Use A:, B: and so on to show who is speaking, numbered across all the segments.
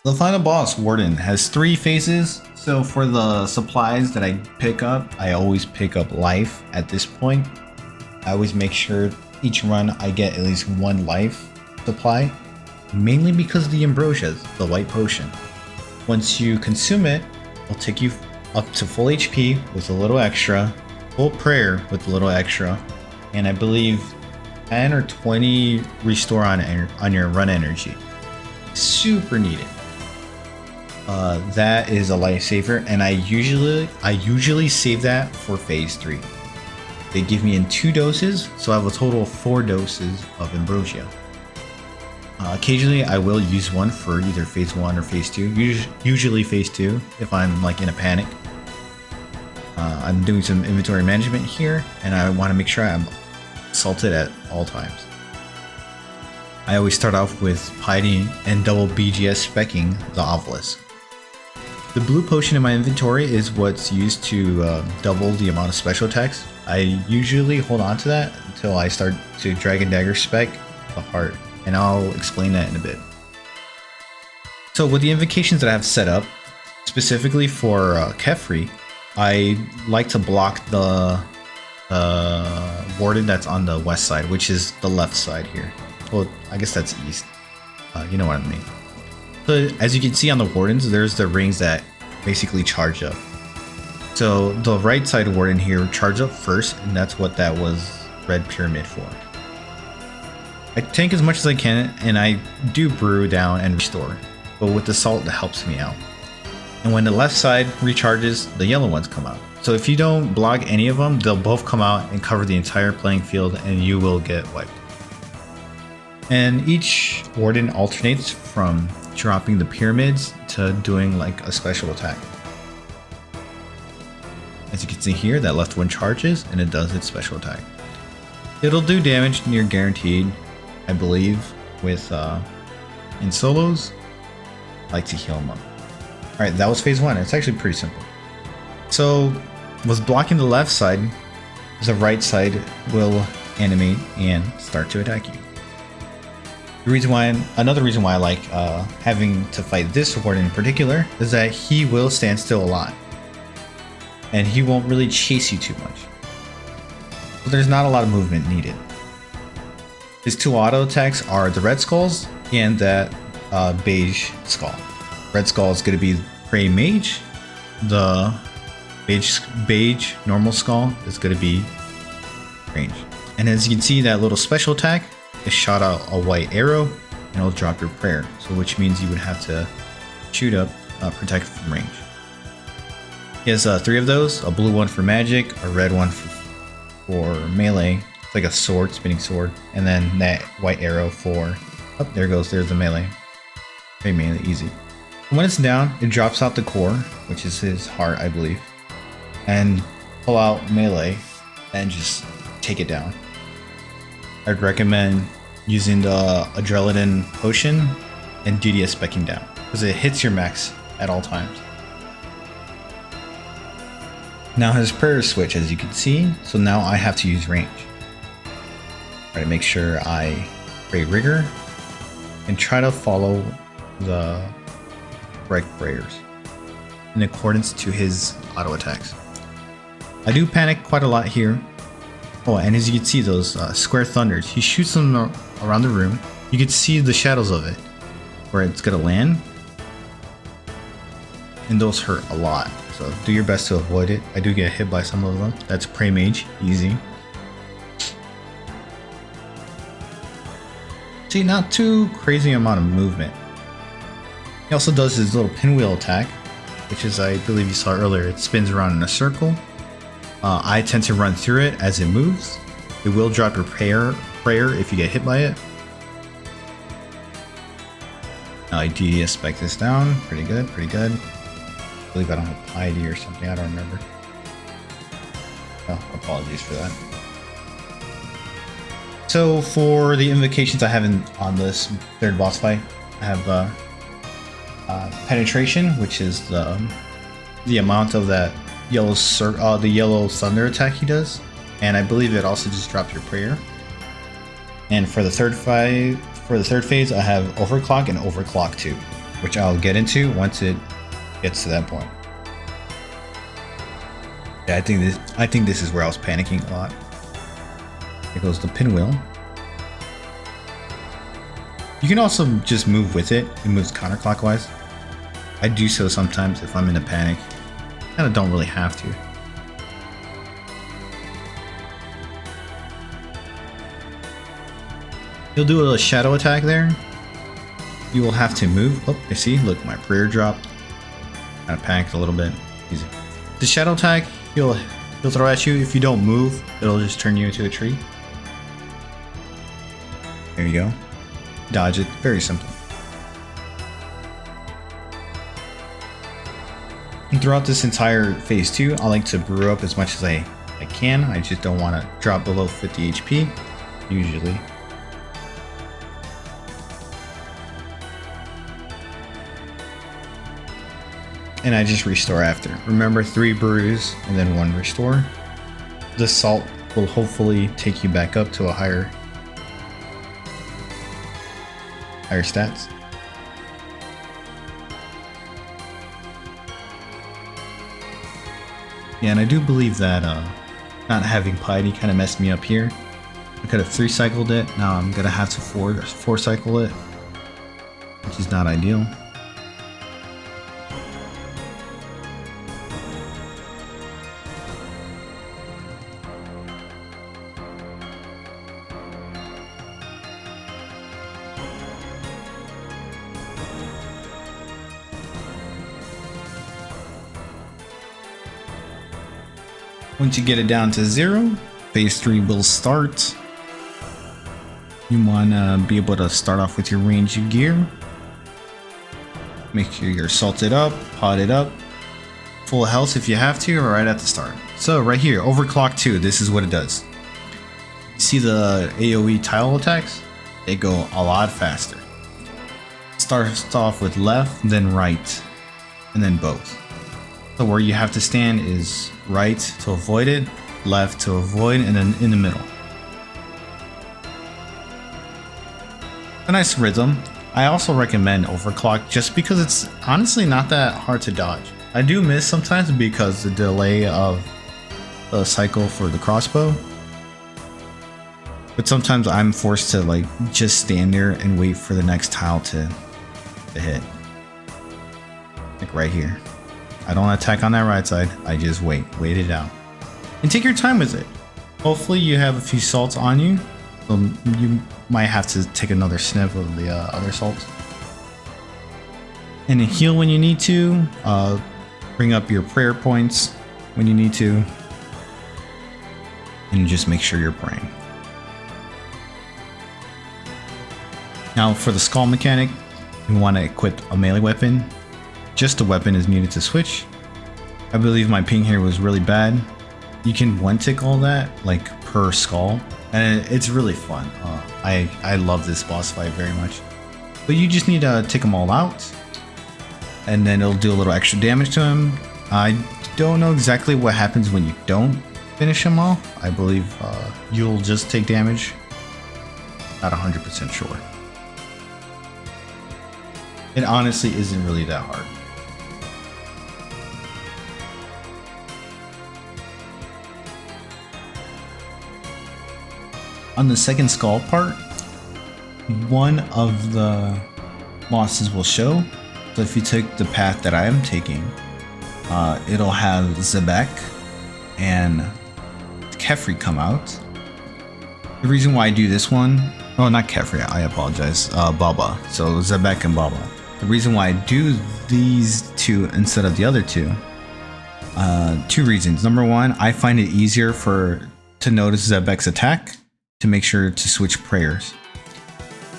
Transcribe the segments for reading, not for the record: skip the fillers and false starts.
A: The final boss, Warden, has 3 phases. So for the supplies that I pick up, I always pick up life at this point. I always make sure each run I get at least 1 life supply, mainly because of the ambrosias, the white potion. Once you consume it, it'll take you up to full HP with a little extra, full prayer with a little extra, and I believe 10 or 20 restore on your run energy. Super needed. That is a lifesaver, and I usually save that for phase 3. They give me in 2 doses, so I have a total of 4 doses of ambrosia. Occasionally I will use one for either phase 1 or phase 2, usually phase 2 if I'm like in a panic. I'm doing some inventory management here, and I want to make sure I'm salted at all times. I always start off with hiding and double BGS specking the obelisk. The blue potion in my inventory is what's used to double the amount of special attacks. I usually hold on to that until I start to Dragon Dagger spec the heart, and I'll explain that in a bit. So with the invocations that I have set up, specifically for Kefri, I like to block the Warden that's on the west side, which is the left side here. Well, I guess that's east. You know what I mean. So as you can see on the Wardens, there's the rings that basically charge up. So the right side Warden here charged up first, and that's what that was red pyramid for. I tank as much as I can, and I do brew down and restore, but with the salt that helps me out. And when the left side recharges, the yellow ones come out. So if you don't block any of them, they'll both come out and cover the entire playing field, and you will get wiped. And each Warden alternates from dropping the pyramids to doing like a special attack. As you can see here, that left one charges and it does its special attack. It'll do damage near guaranteed, I believe, with in solos. I like to heal them up. Alright, that was phase 1. It's actually pretty simple. So, was blocking the left side, the right side will animate and start to attack you. Another reason why I like having to fight this Warden in particular is that he will stand still a lot, and he won't really chase you too much. So there's not a lot of movement needed. His 2 auto attacks are the red skulls and that beige skull. Red skull is going to be Prey Mage. The beige normal skull is going to be range. And as you can see, that little special attack is shot out a white arrow, and it'll drop your prayer. So which means you would have to shoot up, protect from range. He has 3 of those: a blue one for magic, a red one for melee, it's like a sword, spinning sword, and then that white arrow for, oh, there goes, there's the melee. Very melee, easy. When it's down, it drops out the core, which is his heart, I believe, and pull out melee and just take it down. I'd recommend using the Adrenaline Potion and DDS specking down, because it hits your max at all times. Now his prayer switch, as you can see, so now I have to use range. Try to make sure I pray rigor and try to follow the correct prayers in accordance to his auto attacks. I do panic quite a lot here. Oh, and as you can see, those square thunders, he shoots them around the room. You can see the shadows of it, where it's gonna land, and those hurt a lot. So do your best to avoid it. I do get hit by some of them. That's Prey Mage, easy. See, not too crazy amount of movement. He also does his little Pinwheel Attack, which is, I believe you saw earlier, it spins around in a circle. I tend to run through it as it moves. It will drop your prayer if you get hit by it. Now I DDS spec this down. Pretty good, pretty good. I believe I don't have piety or something, I don't remember. Oh, apologies for that. So for the invocations I have on this 3rd boss fight, I have penetration, which is the amount of that yellow the yellow thunder attack he does, and I believe it also just drops your prayer. And for the third phase, I have overclock and overclock 2. which I'll get into once it gets to that point. Yeah, I think this is where I was panicking a lot. Here goes the pinwheel. You can also just move with it. It moves counterclockwise. I do so sometimes if I'm in a panic. Kind of don't really have to. You'll do a little shadow attack there. You will have to move. Oh, I see. Look, my prayer dropped. Kind of panicked a little bit. Easy. The shadow attack, he'll throw at you. If you don't move, it'll just turn you into a tree. There you go. Dodge it. Very simple. And throughout this entire phase 2, I like to brew up as much as I can. I just don't want to drop below 50 HP, usually. And I just restore after. Remember, 3 brews and then 1 restore. The salt will hopefully take you back up to a higher stats. Yeah, and I do believe that not having piety kind of messed me up here. I could have 3 cycled it. Now I'm gonna have to 4 cycle it, which is not ideal. Once you get it down to 0, phase 3 will start. You want to be able to start off with your ranged gear. Make sure you're salted up, potted up, full health if you have to, or right at the start. So right here, overclock 2, this is what it does. See the AoE tile attacks? They go a lot faster. Starts off with left, then right, and then both. So where you have to stand is right to avoid it, left to avoid, and then in the middle. A nice rhythm. I also recommend overclock just because it's honestly not that hard to dodge. I do miss sometimes because the delay of the cycle for the crossbow. But sometimes I'm forced to like just stand there and wait for the next tile to hit. Like right here. I don't attack on that right side, I just wait it out. And take your time with it. Hopefully you have a few salts on you. So you might have to take another sniff of the other salts. And heal when you need to. Bring up your prayer points when you need to. And just make sure you're praying. Now for the skull mechanic, you want to equip a melee weapon. Just a weapon is needed to switch. I believe my ping here was really bad. You can one tick all that like per skull, and it's really fun. I love this boss fight very much. But you just need to take them all out, and then it'll do a little extra damage to him. I don't know exactly what happens when you don't finish him off. I believe you'll just take damage. Not 100% sure. It honestly isn't really that hard. On the second skull part, one of the bosses will show. So if you take the path that I am taking, it'll have Zebek and Kefri come out. The reason why I do this one, oh not Kefri, I apologize, Baba. So Zebek and Baba. The reason why I do these two instead of the other two, 2 reasons. Number 1, I find it easier to notice Zebek's attack, to make sure to switch prayers.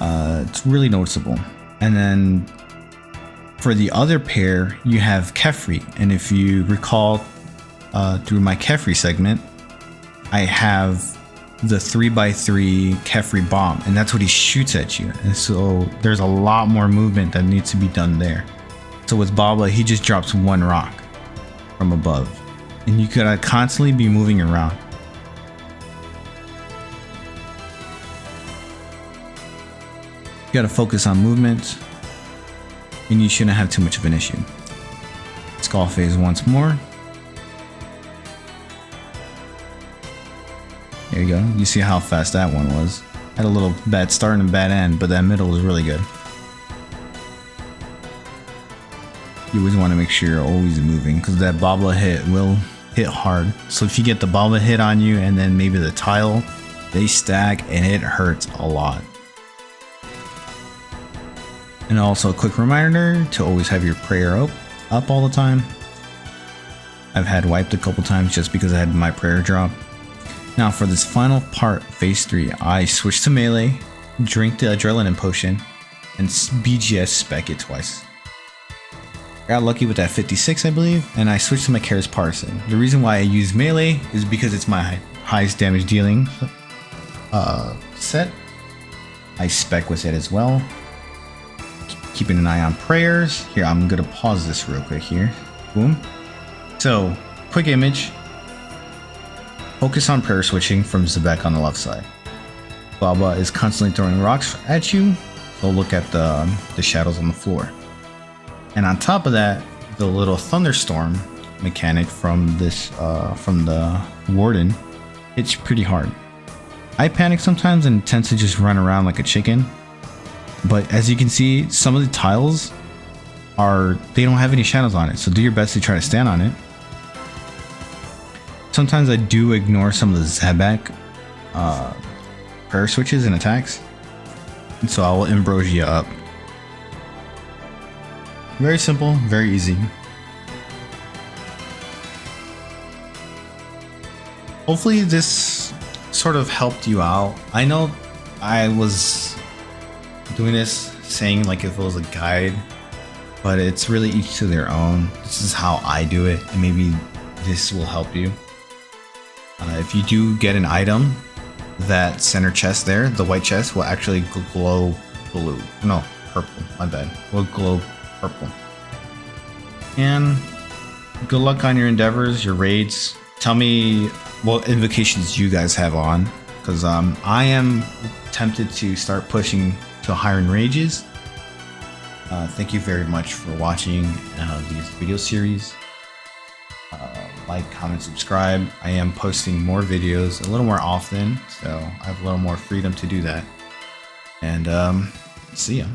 A: It's really noticeable. And then for the other pair, you have Kefri. And if you recall through my Kefri segment, I have the 3x3 Kefri bomb, and that's what he shoots at you. And so there's a lot more movement that needs to be done there. So with Baba, he just drops 1 rock from above, and you could constantly be moving around. You gotta focus on movement. and you shouldn't have too much of an issue. Skull phase once more. There you go. You see how fast that one was. Had a little bad start and a bad end, but that middle was really good. You always want to make sure you're always moving, because that bobble hit will hit hard. So if you get the bobble hit on you and then maybe the tile, they stack and it hurts a lot. And also a quick reminder to always have your prayer up all the time. I've had wiped a couple times just because I had my prayer drop. Now for this final part, phase 3, I switched to melee, drink the adrenaline potion, and BGS spec it twice. Got lucky with that 56, I believe, and I switched to my Karis Partisan. The reason why I use melee is because it's my highest damage dealing set. I spec with it as well. Keeping an eye on prayers. Here, I'm gonna pause this real quick here. Boom. So, quick image. Focus on prayer switching from Zebek on the left side. Baba is constantly throwing rocks at you, so look at the shadows on the floor. And on top of that, the little thunderstorm mechanic from this from the Warden hits pretty hard. I panic sometimes and tend to just run around like a chicken. But as you can see, some of the tiles they don't have any shadows on it, so do your best to try to stand on it. Sometimes I do ignore some of the Zebek prayer switches and attacks, and so I will ambrosia up. Very simple, very easy. Hopefully this sort of helped you out. I know I was doing this saying like if it was a guide, but it's really each to their own. This is how I do it, and maybe this will help you. If you do get an item, that center chest there, the white chest, will actually glow blue. No, purple, my bad. Will glow purple. And good luck on your endeavors, your raids. Tell me what invocations you guys have on, because I am tempted to start pushing to higher in rages. Thank you very much for watching these video series. Like, comment, subscribe. I am posting more videos a little more often, so I have a little more freedom to do that. And see ya.